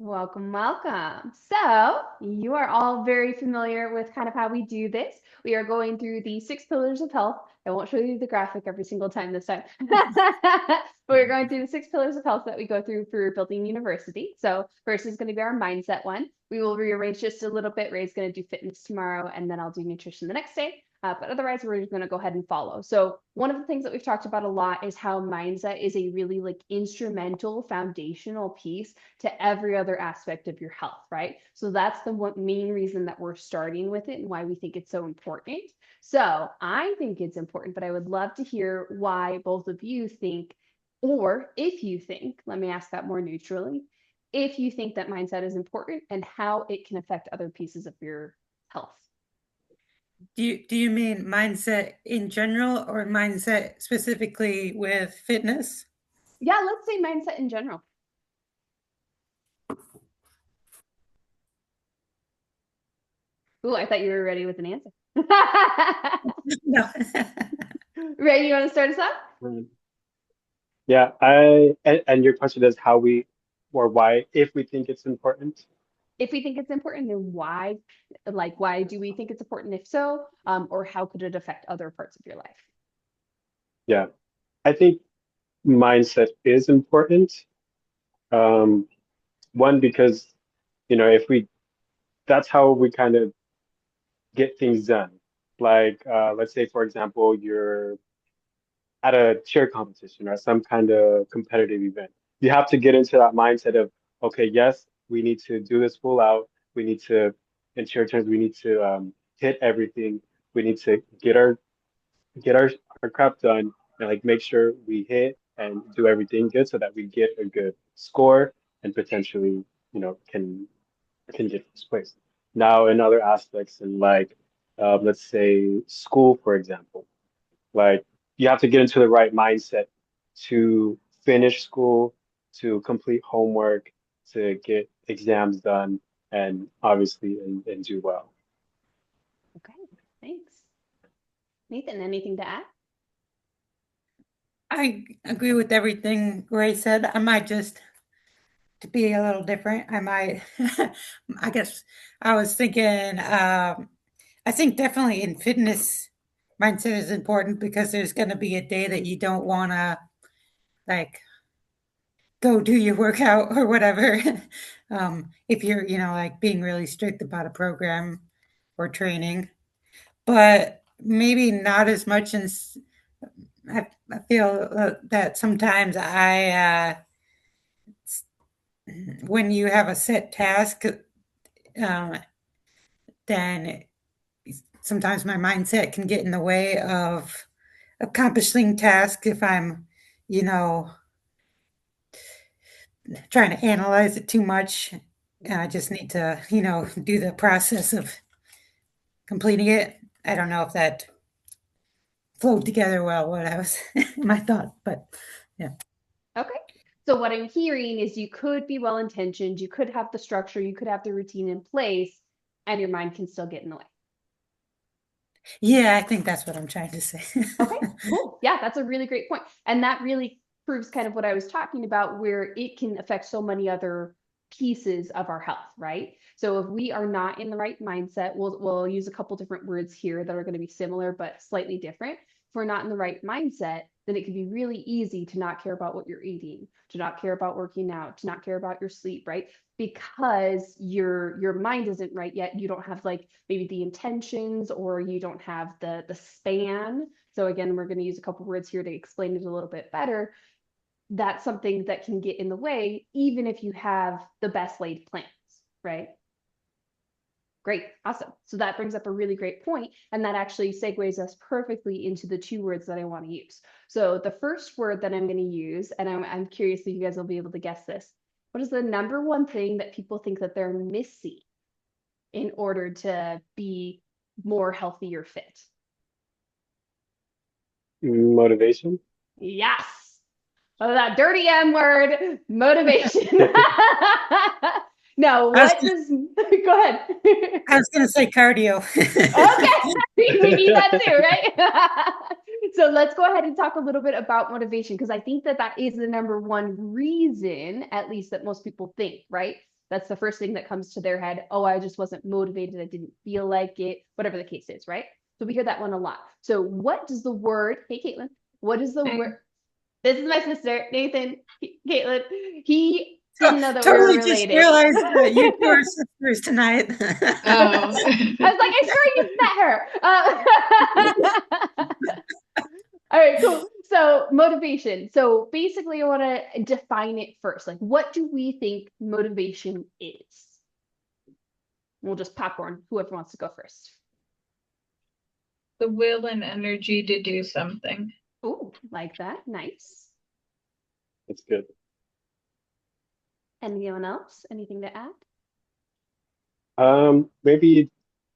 Welcome, welcome. So, you are all very familiar with kind of how we do this. We are going through the 6 pillars of health. I won't show you the graphic every single time this time. But we're going through the 6 pillars of health that we go through for building university. So, first is going to be our mindset one. We will rearrange just a little bit. Ray's going to do fitness tomorrow, and then I'll do nutrition the next day. But otherwise, we're just going to go ahead and follow. So one of the things that we've talked about a lot is how mindset is a really instrumental foundational piece to every other aspect of your health, right? So that's the main reason that we're starting with it and why we think it's so important. So I think it's important, but I would love to hear why both of you think, or if you think, let me ask that more neutrally, if you think that mindset is important and how it can affect other pieces of your health. Do you mean mindset in general or mindset specifically with fitness? Yeah, let's say mindset in general. Ooh, I thought you were ready with an answer. No. Ray, you want to start us off? Mm. Yeah, and your question is how we or why, if we think it's important. If we think it's important, then why? Why do we think it's important? If so, or how could it affect other parts of your life? Yeah, I think mindset is important. Um, One, because, if that's how we kind of get things done. Like, let's say, for example, you're at a cheer competition or some kind of competitive event. You have to get into that mindset of, okay, yes, we need to do this full out. We need to, in cheer terms, we need to hit everything. We need to get our crap done and make sure we hit and do everything good so that we get a good score and potentially, can get first place. Now, in other aspects, in let's say school, for example, like you have to get into the right mindset to finish school, to complete homework, to get exams done, and obviously and do well. Okay, thanks. Nathan, anything to add? I agree with everything Ray said. I might just to be a little different. I might I guess I was thinking I think definitely in fitness mindset is important because there's going to be a day that you don't want to like go do your workout or whatever. If you're, like being really strict about a program or training, but maybe not as much. I feel that sometimes when you have a set task, um, then sometimes my mindset can get in the way of accomplishing tasks if I'm, you know, trying to analyze it too much. And I just need to, do the process of completing it. I don't know if that flowed together well, what I was, my thought, but yeah. Okay. So what I'm hearing is you could be well intentioned, you could have the structure, you could have the routine in place, and your mind can still get in the way. Yeah, I think that's what I'm trying to say. Okay, cool. Yeah, that's a really great point. And that really proves kind of what I was talking about, where it can affect so many other pieces of our health, right? So if we are not in the right mindset, we'll use a couple different words here that are going to be similar but slightly different. If we're not in the right mindset, then it can be really easy to not care about what you're eating, to not care about working out, to not care about your sleep, right? Because your mind isn't right yet. You don't have maybe the intentions, or you don't have the span. So again, we're going to use a couple words here to explain it a little bit better. That's something that can get in the way, even if you have the best laid plans, right? Great, awesome. So that brings up a really great point, and that actually segues us perfectly into the two words that I want to use. So the first word that I'm going to use, and I'm curious if you guys will be able to guess this. What is the number one thing that people think that they're missing in order to be more healthy or fit? Motivation. Yes. Oh, that dirty M word, motivation. No, I was, what does, go ahead. I was going to say cardio. Okay, we need that too, right? So let's go ahead and talk a little bit about motivation, because I think that that is the number one reason, at least, that most people think, right? That's the first thing that comes to their head. Oh, I just wasn't motivated. I didn't feel like it, whatever the case is, right? So we hear that one a lot. So what does the word, hey, Caitlin, what is the word? This is my sister, Nathan, Caitlin. He didn't know that we were Totally just related. realized that you two are sisters tonight. Oh. I was like, I swear you've met her. All right, cool. So motivation. So basically, I want to define it first. Like, what do we think motivation is? We'll just popcorn. Whoever wants to go first. The will and energy to do something. Oh, like that. Nice. That's good. Anyone else? Anything to add? Maybe it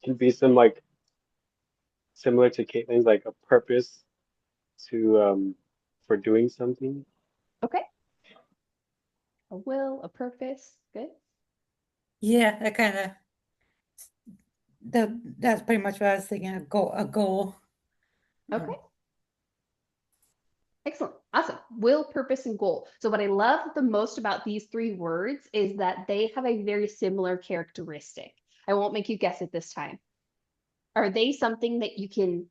can be some like similar to Caitlin's, like a purpose to for doing something. Okay. A will, a purpose. Good. Yeah, that kind of that's pretty much what I was thinking. A goal. Okay. Excellent. Awesome. Will, purpose, and goal. So what I love the most about these three words is that they have a very similar characteristic. I won't make you guess it this time. Are they something that you can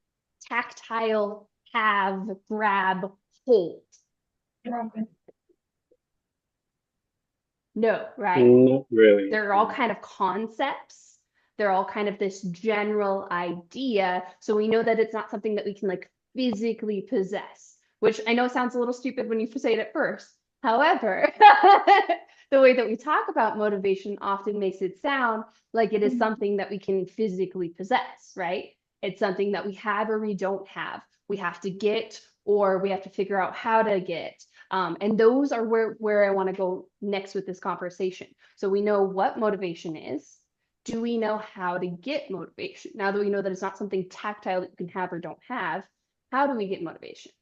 tactile, have, grab, hold? No, right? Not really. They're all kind of concepts. They're all kind of this general idea. So we know that it's not something that we can like physically possess, which I know sounds a little stupid when you say it at first. However, the way that we talk about motivation often makes it sound like it is something that we can physically possess, right? It's something that we have or we don't have. We have to get or we have to figure out how to get. And those are where I want to go next with this conversation. So we know what motivation is. Do we know how to get motivation? Now that we know that it's not something tactile that you can have or don't have, how do we get motivation?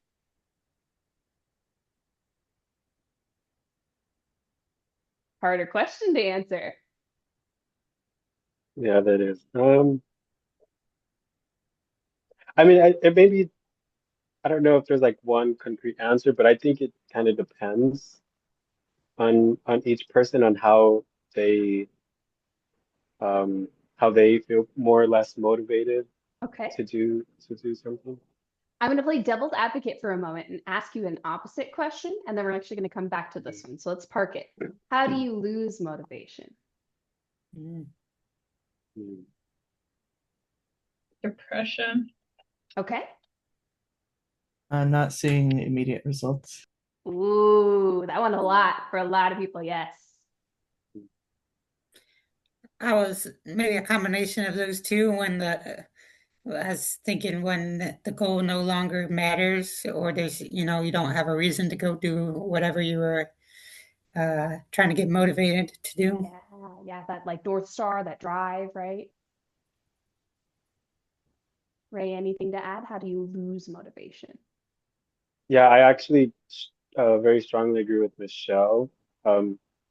Harder question to answer. Yeah, that is. I mean, it maybe I don't know if there's like one concrete answer, but I think it kind of depends on each person on they how they feel more or less motivated Okay. to do something. I'm going to play devil's advocate for a moment and ask you an opposite question, and then we're actually going to come back to this one. So let's park it. How do you lose motivation? Mm. Mm. Depression. Okay. Not seeing immediate results. Ooh, that one a lot for a lot of people. Yes. I was maybe a combination of those two I was thinking when the goal no longer matters or you don't have a reason to go do whatever you were trying to get motivated to do. Yeah, that like North Star, that drive, right? Ray, anything to add? How do you lose motivation? Yeah, I actually very strongly agree with Michelle.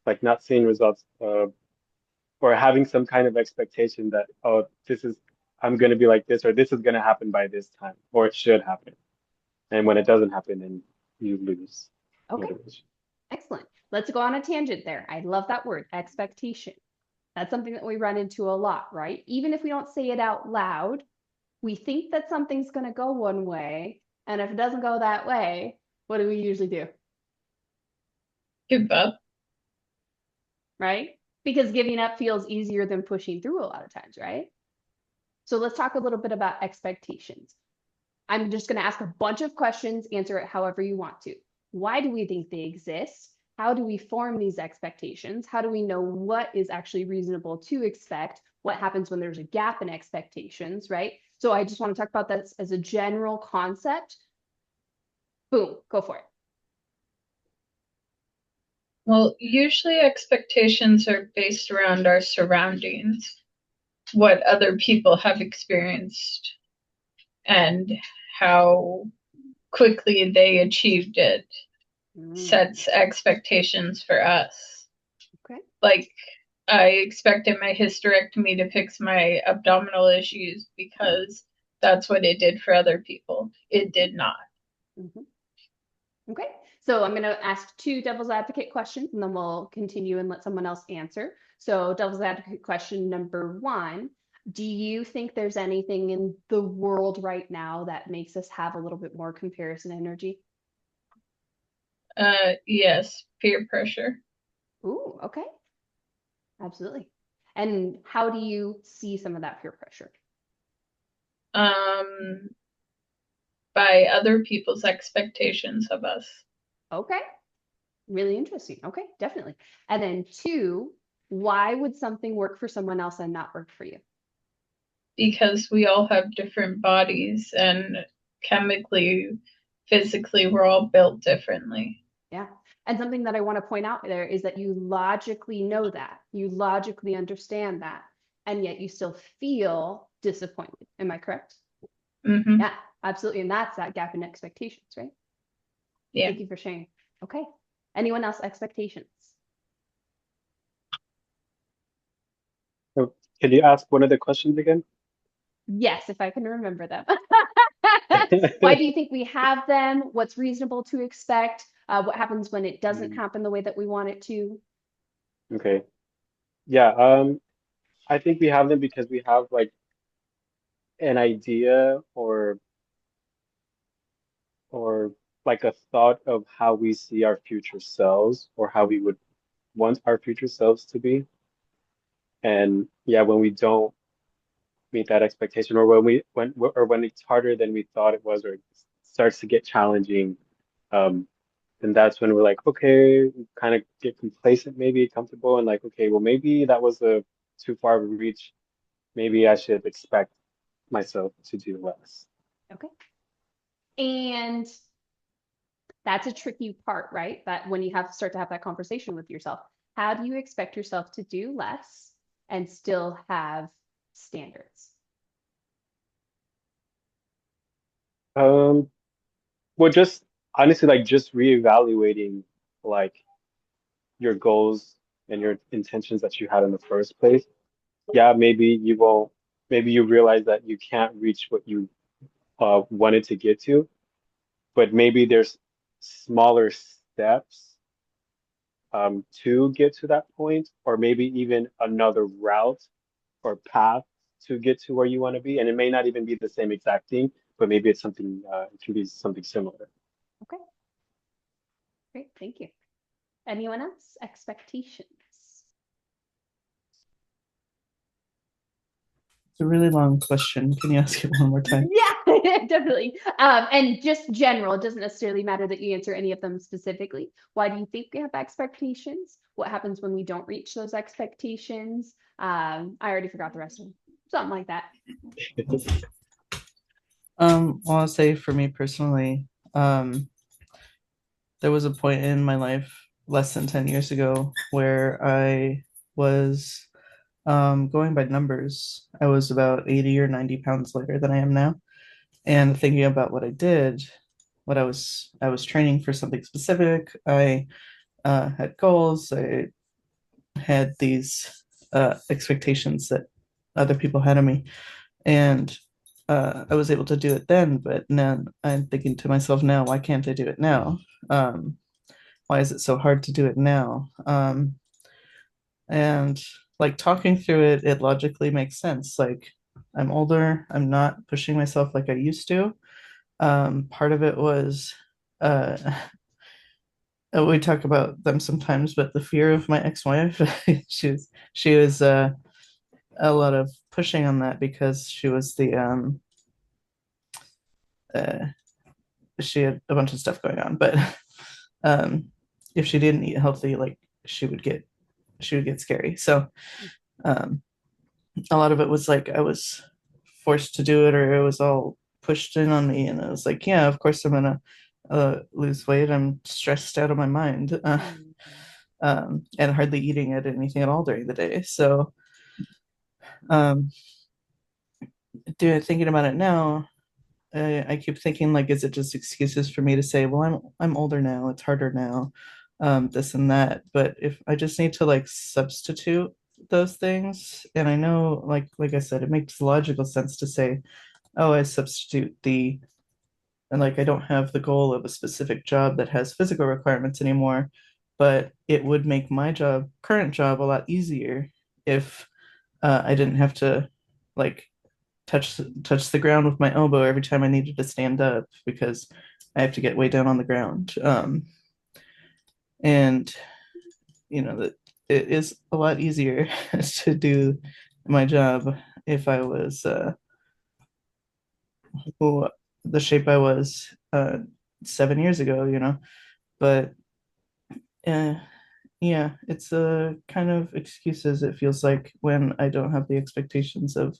Like not seeing results or having some kind of expectation that, oh, I'm going to be like this, or this is going to happen by this time, or it should happen. And when it doesn't happen, then you lose Okay, motivation. excellent. Let's go on a tangent there. I love that word, expectation. That's something that we run into a lot, right? Even if we don't say it out loud, we think that something's going to go one way. And if it doesn't go that way, what do we usually do? Give up. Right? Because giving up feels easier than pushing through a lot of times, right? So let's talk a little bit about expectations. I'm just going to ask a bunch of questions, answer it however you want to. Why do we think they exist? How do we form these expectations? How do we know what is actually reasonable to expect? What happens when there's a gap in expectations, right? So I just want to talk about that as a general concept. Boom, go for it. Well, usually expectations are based around our surroundings, what other people have experienced, and how quickly they achieved it sets expectations for us. Okay. Like, I expected my hysterectomy to fix my abdominal issues because that's what it did for other people. It did not. Okay. So I'm going to ask two devil's advocate questions and then we'll continue and let someone else answer. So devil's advocate question number one, do you think there's anything in the world right now that makes us have a little bit more comparison energy? Yes, peer pressure. Ooh, okay. Absolutely. And how do you see some of that peer pressure? Um, by other people's expectations of us. Okay. Really interesting. Okay, definitely. And then two, why would something work for someone else and not work for you? Because we all have different bodies and chemically, physically, we're all built differently. Yeah. And something that I want to point out there is that you logically know that, you logically understand that, and yet you still feel disappointed. Am I correct? Mm-hmm. Yeah, absolutely. And that's that gap in expectations, right? Yeah. Thank you for sharing. Okay. Anyone else expectations? So, can you ask one of the questions again? Yes, if I can remember them. Why do you think we have them? What's reasonable to expect? What happens when it doesn't happen the way that we want it to? Okay. Yeah, I think we have them because we have like an idea or like a thought of how we see our future selves or how we would want our future selves to be. And yeah, when we don't meet that expectation or when it's harder than we thought it was or it starts to get challenging, um, then that's when we're like, okay, we kind of get complacent, maybe comfortable, and like, okay, well, maybe that was a too far of a reach. Maybe I should expect myself to do less. Okay. And that's a tricky part, right? That when you have to start to have that conversation with yourself, how do you expect yourself to do less and still have standards? Um, well, just honestly, like just reevaluating like your goals and your intentions that you had in the first place. Yeah, maybe you won't, maybe you realize that you can't reach what you wanted to get to, but maybe there's smaller steps to get to that point, or maybe even another route or path to get to where you want to be. And it may not even be the same exact thing, but maybe it's something, it can be something similar. Okay, great. Thank you. Anyone else? Expectations? It's a really long question. Can you ask it one more time? Yeah, definitely. And just general, it doesn't necessarily matter that you answer any of them specifically. Why do you think we have expectations? What happens when we don't reach those expectations? I already forgot the rest of them. Something like that. Well, I'll say for me personally, there was a point in my life less than 10 years ago where I was going by numbers. I was about 80 or 90 pounds lighter than I am now. And thinking about what I did, what I was training for something specific. I had goals. I had these expectations that other people had of me, and I was able to do it then. But now I'm thinking to myself now, why can't I do it now? Um, why is it so hard to do it now? And like talking through it, it logically makes sense. Like I'm older, I'm not pushing myself like I used to. Part of it was uh, we talk about them sometimes, but the fear of my ex-wife, she was a lot of pushing on that because she was the uh, she had a bunch of stuff going on, but um, if she didn't eat healthy, like she would get scary. So um, a lot of it was like I was forced to do it, or it was all pushed in on me, and I was like, yeah, of course I'm gonna lose weight. I'm stressed out of my mind, and hardly eating at anything at all during the day. So um, thinking about it now, I keep thinking like, is it just excuses for me to say, well, I'm older now, it's harder now, this and that. But if I just need to like substitute those things, and I know, like I said, it makes logical sense to say, oh, I substitute the and like I don't have the goal of a specific job that has physical requirements anymore, but it would make my current job, a lot easier if I didn't have to like touch the ground with my elbow every time I needed to stand up because I have to get way down on the ground. And that it is a lot easier to do my job if I was the shape I was 7 years ago. But uh, yeah, it's a kind of excuses, it feels like, when I don't have the expectations of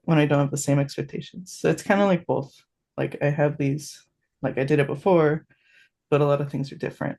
when I don't have the same expectations. So it's kind of like both. Like I have these, like I did it before, but a lot of things are different.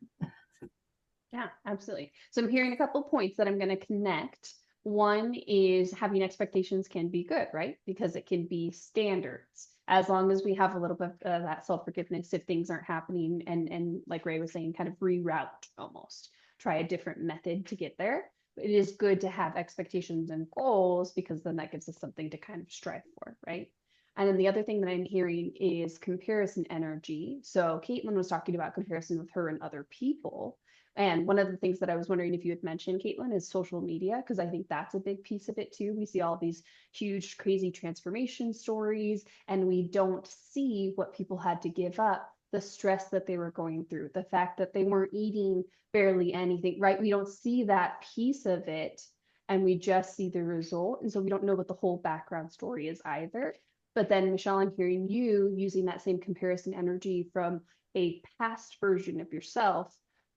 Yeah, absolutely. So I'm hearing a couple points that I'm going to connect. One is having expectations can be good, right? Because it can be standards. As long as we have a little bit of that self-forgiveness if things aren't happening, and like Ray was saying, kind of reroute almost. Try a different method to get there. But it is good to have expectations and goals because then that gives us something to kind of strive for, right? And then the other thing that I'm hearing is comparison energy. So Caitlin was talking about comparison with her and other people. And one of the things that I was wondering if you had mentioned, Caitlin, is social media, because I think that's a big piece of it too. We see all these huge, crazy transformation stories, and we don't see what people had to give up, the stress that they were going through, the fact that they weren't eating barely anything, right? We don't see that piece of it, and we just see the result. And so we don't know what the whole background story is either. But then, Michelle, I'm hearing you using that same comparison energy from a past version of yourself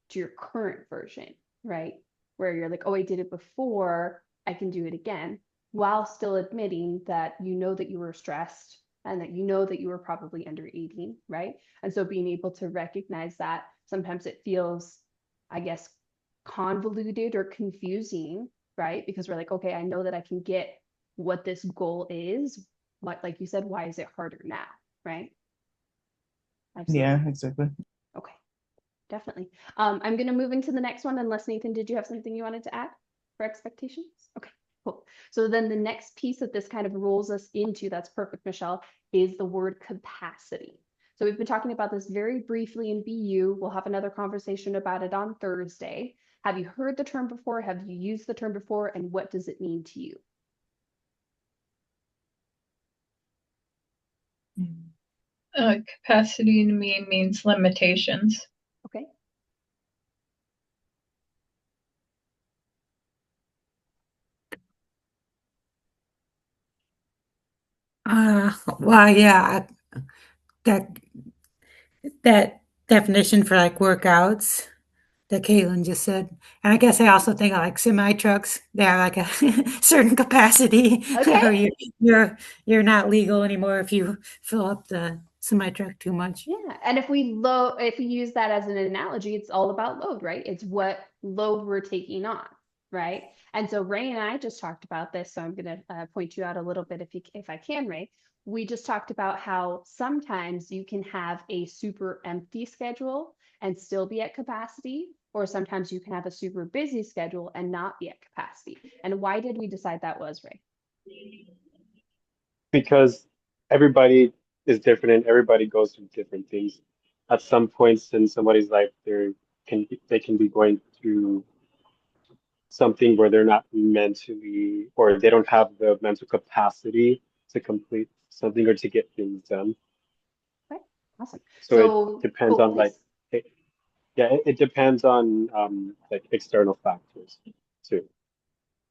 to your current version, right? Where you're like, oh, I did it before, I can do it again, while still admitting that you know that you were stressed and that you know that you were probably under eating, right? And so being able to recognize that sometimes it feels, I guess, convoluted or confusing, right? Because we're like, okay, I know that I can get what this goal is. But like you said, why is it harder now, right? Absolutely. Yeah, exactly. Okay. Definitely. I'm going to move into the next one unless Nathan, did you have something you wanted to add for expectations? Okay, cool. So then the next piece that this kind of rolls us into, that's perfect, Michelle, is the word capacity. So we've been talking about this very briefly in BU. We'll have another conversation about it on Thursday. Have you heard the term before? Have you used the term before? And what does it mean to you? Capacity to me means limitations. Okay. Well, yeah, that that definition for like workouts that Caitlin just said. And I guess I also think of like semi trucks. They have like a certain capacity Okay. where you're not legal anymore if you fill up the semi truck too much. Yeah, and if we use that as an analogy, it's all about load, right? It's what load we're taking on, right? And so Ray and I just talked about this, so I'm going to point you out a little bit if I can, Ray. We just talked about how sometimes you can have a super empty schedule and still be at capacity, or sometimes you can have a super busy schedule and not be at capacity. And why did we decide that was, Ray? Because everybody is different and everybody goes through different things. At some points in somebody's life, they can be going through something where they're not mentally, or they don't have the mental capacity to complete something or to get things done. Okay, awesome. So it So, depends oh, on please. it depends on like external factors too.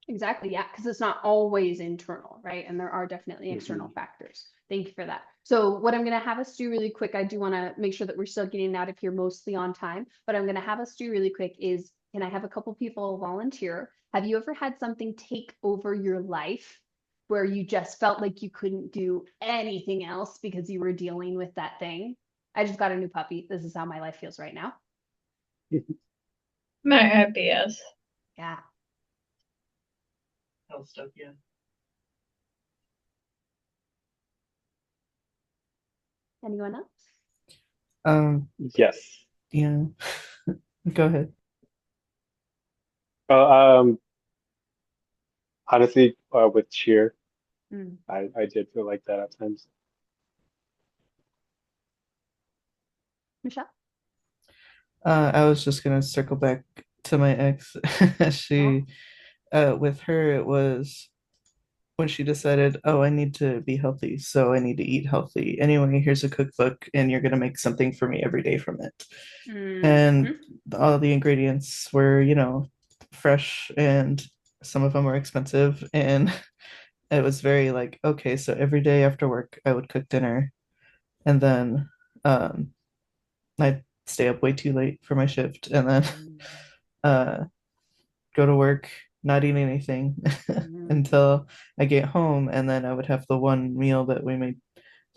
Exactly, yeah, because it's not always internal, right? And there are definitely external Mhm. factors. Thank you for that. So what I'm going to have us do really quick, I do want to make sure that we're still getting out of here mostly on time, but I'm going to have us do really quick is, can I have a couple people volunteer? Have you ever had something take over your life where you just felt like you couldn't do anything else because you were dealing with that thing? I just got a new puppy. This is how my life feels right now. My IBS. Yeah. Unstuck, yeah. Anyone else? Yes. Yeah. Go ahead. Uh, Honestly, with cheer, Mm. I did feel like that at times. Michelle? I was just gonna circle back to my ex. Oh. She, with her, it was when she decided, oh, I need to be healthy, so I need to eat healthy. Anyway, here's a cookbook, and you're gonna make something for me every day from it. And Mm-hmm. all the ingredients were, fresh, and some of them were expensive. And it was very like, okay, so every day after work, I would cook dinner, and then um, I'd stay up way too late for my shift, and then uh, go to work, not eat anything Mm-hmm. until I get home, and then I would have the one meal that we made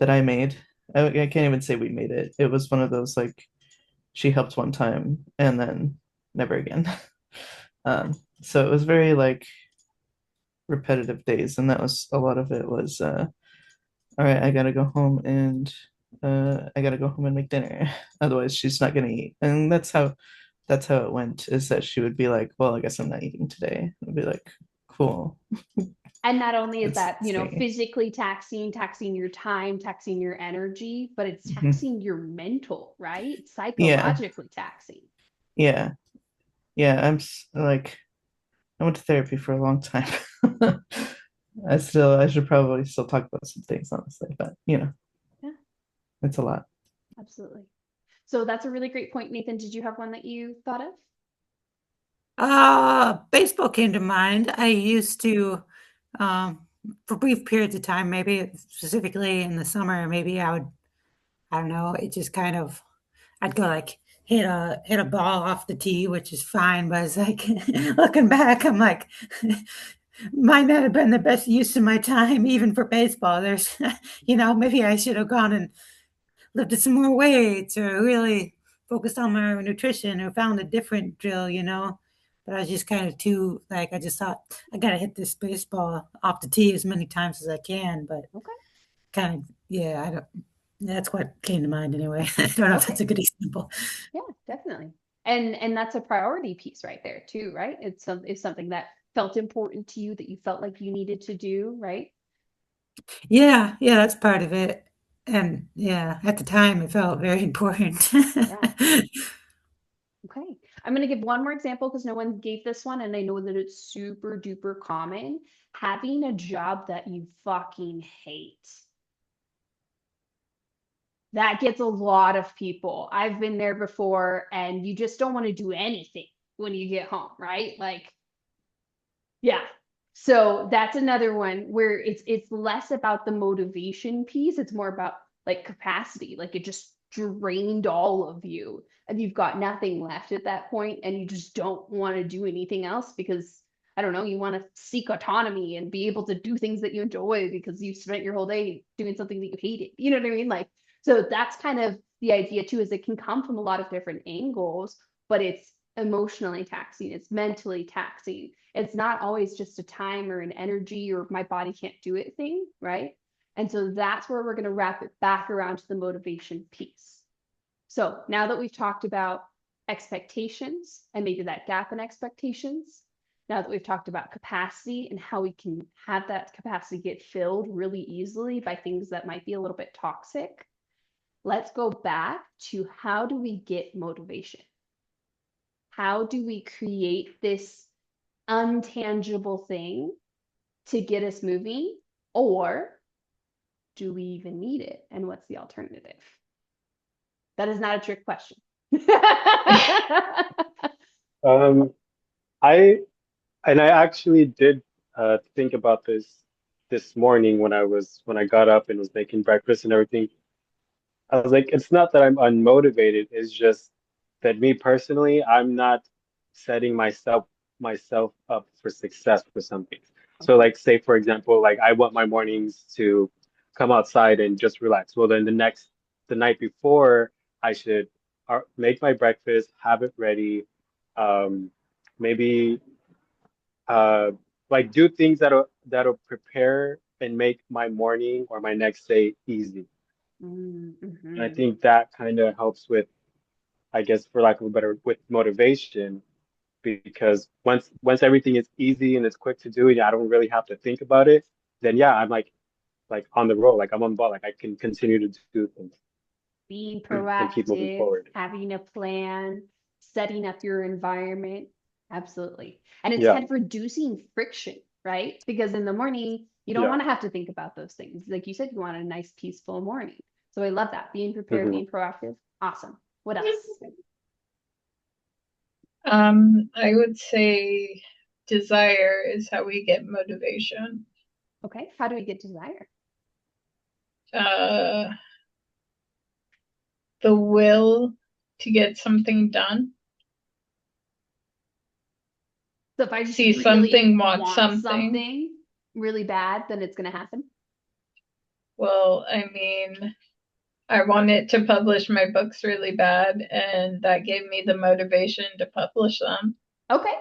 that I made. I can't even say we made it. It was one of those like she helped one time and then never again. So it was very like repetitive days, and that was a lot of it was all right, I gotta go home and make dinner. Otherwise she's not gonna eat. And that's how it went, is that she would be like, well, I guess I'm not eating today. I'd be like, cool. And not only is It's, that, it's me. physically taxing your time, taxing your energy, but it's Mhm. taxing your mental, right? Yeah, Psychologically taxing. yeah, yeah. Like, I went to therapy for a long time. I should probably still talk about some things, honestly, but Yeah, it's a lot. absolutely. So that's a really great point, Nathan. Did you have one that you thought of? Baseball came to mind. I used to, um, for brief periods of time, maybe specifically in the summer, maybe I don't know, it just kind of, I'd go like hit a ball off the tee, which is fine, but it's like looking back, I'm like, might not have been the best use of my time, even for baseball. There's, maybe I should have gone and lifted some more weights or really focused on my nutrition or found a different drill. But I was just kind of too, like, I just thought, I got to hit this baseball off the tee as many times as I can. But Okay. kind of, yeah, I don't, that's what came to mind anyway. I don't know if Okay. that's a good example. Yeah, definitely. And that's a priority piece right there too, right? It's something that felt important to you that you felt like you needed to do, right? Yeah, yeah, that's part of it. And yeah, at the time, it felt very important. Yeah. Okay. I'm going to give one more example because no one gave this one, and I know that it's super duper common. Having a job that you fucking hate. That gets a lot of people. I've been there before, and you just don't want to do anything when you get home, right? Like, yeah. So that's another one where it's less about the motivation piece. It's more about like capacity. Like it just drained all of you and you've got nothing left at that point and you just don't want to do anything else because I don't know, you want to seek autonomy and be able to do things that you enjoy because you spent your whole day doing something that you hated. You know what I mean? Like, so that's kind of the idea too, is it can come from a lot of different angles, but it's emotionally taxing, it's mentally taxing. It's not always just a time or an energy or my body can't do it thing, right? And so that's where we're going to wrap it back around to the motivation piece. So now that we've talked about expectations and maybe that gap in expectations, now that we've talked about capacity and how we can have that capacity get filled really easily by things that might be a little bit toxic, let's go back to how do we get motivation? How do we create this untangible thing to get us moving? Or do we even need it? And what's the alternative? That is not a trick question. Um, I I actually did think about this morning when I got up and was making breakfast and everything. I was like, it's not that I'm unmotivated, it's just that me personally, I'm not setting myself up for success for something. So Okay. like say for example, like I want my mornings to come outside and just relax. Well then the night before I should make my breakfast, have it ready, maybe uh like do things that'll prepare and make my morning or my next day easy. And I Mm-hmm. think that kind of helps with, I guess, for lack of a better, with motivation, because once everything is easy and it's quick to do, and I don't really have to think about it, then yeah, I'm like on the roll, like I'm on the ball, like I can continue to do things. Being and keep moving proactive, forward. having a plan, setting up your environment. Absolutely. And it's Yeah, kind of reducing friction, right? Because in the morning, you don't yeah. want to have to think about those things. Like you said, you want a nice, peaceful morning. So I love that. Being prepared, Hmm. being proactive. Awesome. What else? I would say desire is how we get motivation. Okay. How do we get desire? Uh, the will to get something done. So if I just See really something, want want something. something really bad, then it's going to happen. Well, I mean, I wanted to publish my books really bad, and that gave me the motivation to publish them. Okay.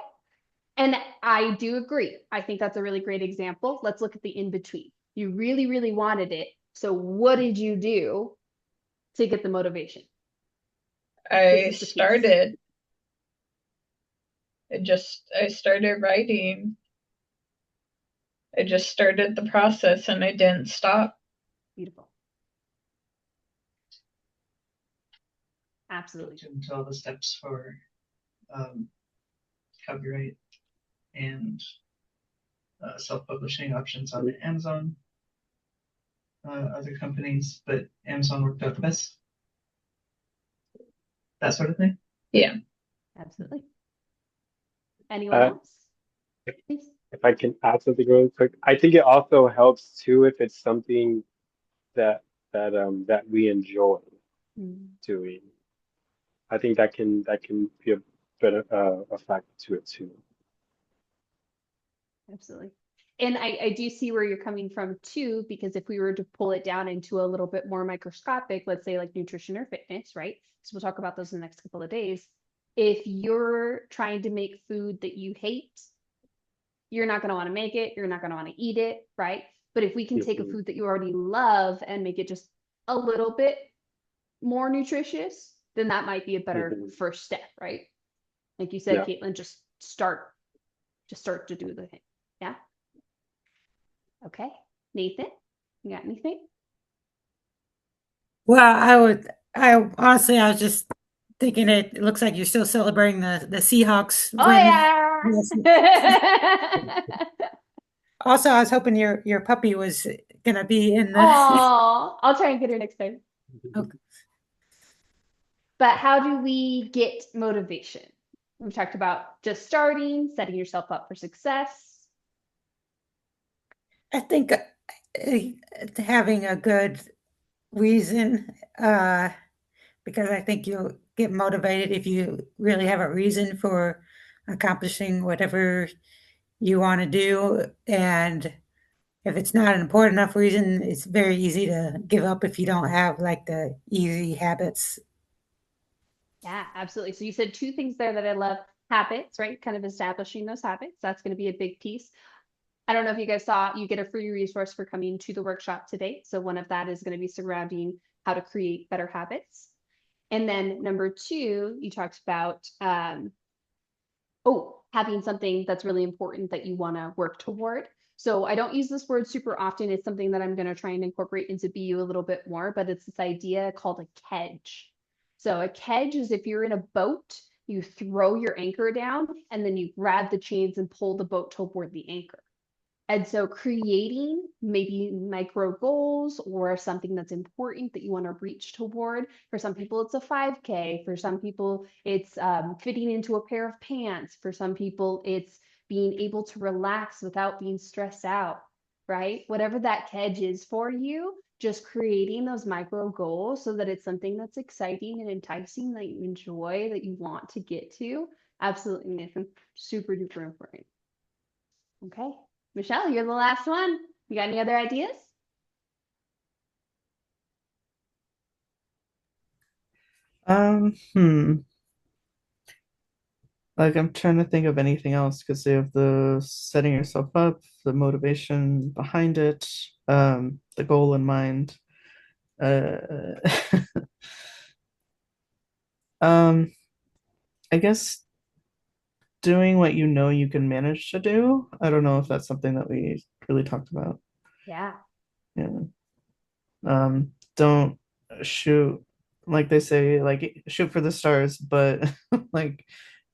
And I do agree. I think that's a really great example. Let's look at the in between. You really, really wanted it. So what did you do to get the motivation? This I is the piece. started. I started writing. I just started the process and I didn't stop. Beautiful. Absolutely. And tell the steps for copyright and self-publishing options on Amazon, other companies, but Amazon worked out the best. That sort of thing. Yeah. Absolutely. Anyone else? Please. If I can add something really quick, I think it also helps too if it's something that we enjoy doing. I think that can be a better a factor to it too. Absolutely. And I do see where you're coming from too, because if we were to pull it down into a little bit more microscopic, let's say like nutrition or fitness, right? So we'll talk about those in the next couple of days. If you're trying to make food that you hate, you're not going to want to make it. You're not going to want to eat it, right? But if we can take a food that you already love and make it just a little bit more nutritious, then that might be a better first step, right? Like you said, Yeah. Caitlin, just start to do the thing. Yeah. Okay. Nathan, you got anything? Well, I honestly, I was just thinking it looks like you're still celebrating the Seahawks Oh win. yeah. Also, I was hoping your puppy was gonna be in the. Oh, I'll try and get her next time. Okay. But how do we get motivation? We've talked about just starting, setting yourself up for success. I think having a good reason, because I think you'll get motivated if you really have a reason for accomplishing whatever you want to do. And if it's not an important enough reason, it's very easy to give up if you don't have like the easy habits. Yeah, absolutely. So you said two things there that I love. Habits, right? Kind of establishing those habits. That's going to be a big piece. I don't know if you guys saw, you get a free resource for coming to the workshop today. So one of that is going to be surrounding how to create better habits. And then number two, you talked about, having something that's really important that you want to work toward. So I don't use this word super often. It's something that I'm going to try and incorporate into BU a little bit more, but it's this idea called a kedge. So a kedge is if you're in a boat, you throw your anchor down and then you grab the chains and pull the boat toward the anchor. And so creating maybe micro goals or something that's important that you want to reach toward. For some people, it's a 5K. For some people, it's fitting into a pair of pants. For some people, it's being able to relax without being stressed out, right? Whatever that kedge is for you, just creating those micro goals so that it's something that's exciting and enticing that you enjoy, that you want to get to. Absolutely, Nathan. Super duper important. Okay. Michelle, you're the last one. You got any other ideas? Like I'm trying to think of anything else because they have the setting yourself up, the motivation behind it, the goal in mind. Uh, I guess doing what you know you can manage to do. I don't know if that's something that we really talked about. Yeah. Yeah. Don't shoot like they say, like shoot for the stars, but like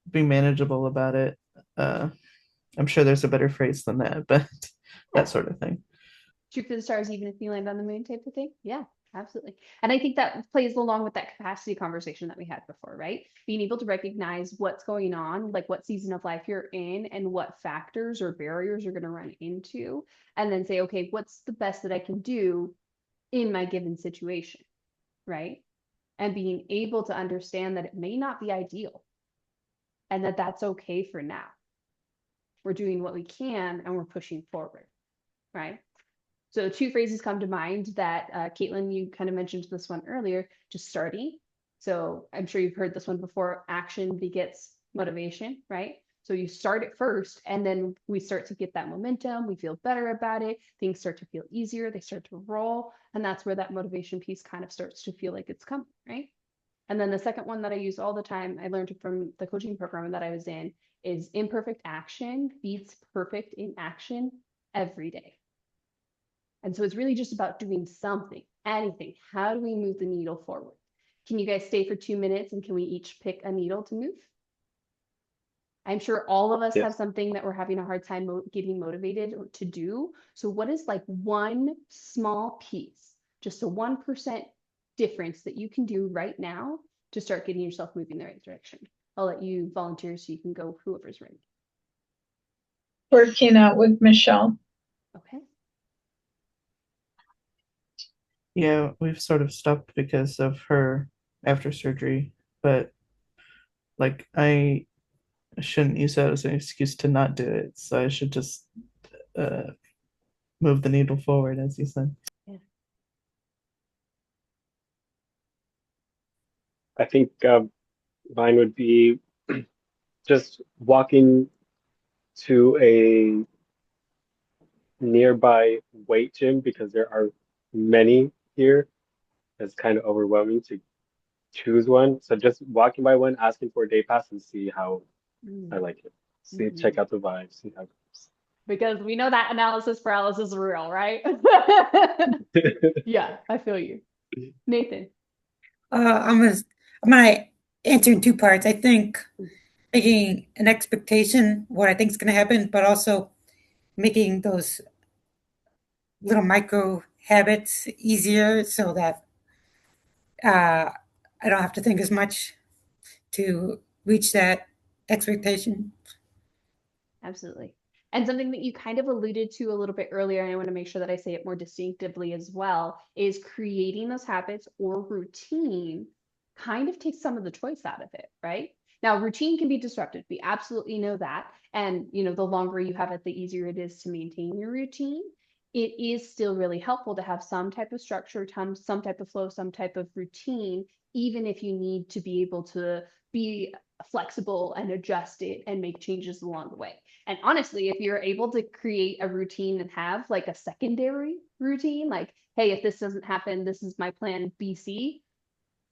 be manageable about it. I'm sure there's a better phrase than that, but that sort of thing. Shoot for the stars, even if you land on the moon type of thing. Yeah, absolutely. And I think that plays along with that capacity conversation that we had before, right? Being able to recognize what's going on, like what season of life you're in and what factors or barriers you're going to run into, and then say, okay, what's the best that I can do in my given situation, right? And being able to understand that it may not be ideal and that that's okay for now. We're doing what we can and we're pushing forward, right? So two phrases come to mind that Caitlin, you kind of mentioned this one earlier, just starting. So I'm sure you've heard this one before, action begets motivation, right? So you start it first and then we start to get that momentum. We feel better about it. Things start to feel easier. They start to roll. And that's where that motivation piece kind of starts to feel like it's coming, right? And then the second one that I use all the time, I learned it from the coaching program that I was in, is imperfect action beats perfect in action every day. And so it's really just about doing something, anything. How do we move the needle forward? Can you guys stay for 2 minutes and can we each pick a needle to move? I'm sure all of us have Yes. something that we're having a hard time getting motivated to do. So what is like one small piece, just a 1% difference that you can do right now to start getting yourself moving the right direction? I'll let you volunteer so you can go whoever's ready. Working out with Michelle. Okay. Yeah, we've sort of stopped because of her after surgery, but like I shouldn't use that as an excuse to not do it. So I should just move the needle forward, as you said. Yeah. I think mine would be just walking to a nearby weight gym because there are many here. It's kind of overwhelming to choose one. So just walking by one, asking for a day pass and see how I like it. See, check out the vibe, see how it Because we know that analysis paralysis is real, right? goes. Yeah, I feel you. Nathan. I'm gonna answer in two parts. I think making an expectation what I think is gonna happen, but also making those little micro habits easier so that I don't have to think as much to reach that expectation. Absolutely. And something that you kind of alluded to a little bit earlier, and I want to make sure that I say it more distinctively as well, is creating those habits or routine kind of takes some of the choice out of it, right? Now, routine can be disrupted. We absolutely know that. And, you know, the longer you have it, the easier it is to maintain your routine. It is still really helpful to have some type of structure, some type of flow, some type of routine, even if you need to be able to be flexible and adjust it and make changes along the way. And honestly, if you're able to create a routine and have like a secondary routine, like, hey, if this doesn't happen, this is my plan BC,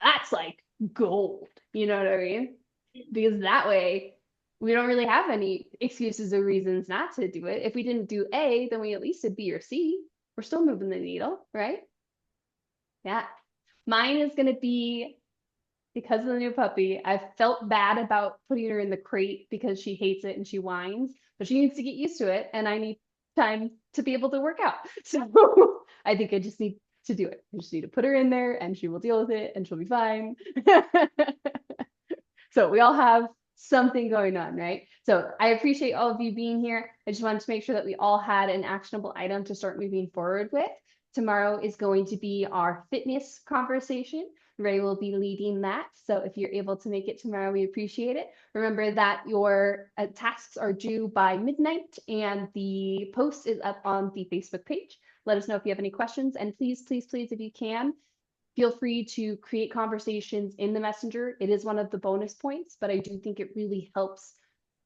that's like gold. You know what I mean? Because that way we don't really have any excuses or reasons not to do it. If we didn't do A, then we at least did B or C. We're still moving the needle, right? Yeah. Mine is going to be because of the new puppy. I've felt bad about putting her in the crate because she hates it and she whines, but she needs to get used to it. And I need time to be able to work out. So I think I just need to do it. I just need to put her in there and she will deal with it and she'll be fine. So we all have something going on, right? So I appreciate all of you being here. I just wanted to make sure that we all had an actionable item to start moving forward with. Tomorrow is going to be our fitness conversation. Ray will be leading that. So if you're able to make it tomorrow, we appreciate it. Remember that your tasks are due by midnight and the post is up on the Facebook page. Let us know if you have any questions. And please, please, please, if you can, feel free to create conversations in the messenger. It is one of the bonus points, but I do think it really helps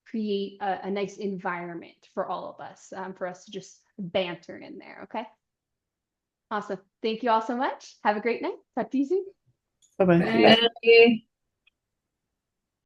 create a nice environment for all of us, for us to just banter in there. Okay. Awesome. Thank you all so much. Have a great night. Talk to you soon. Bye bye. Thank you. Bye.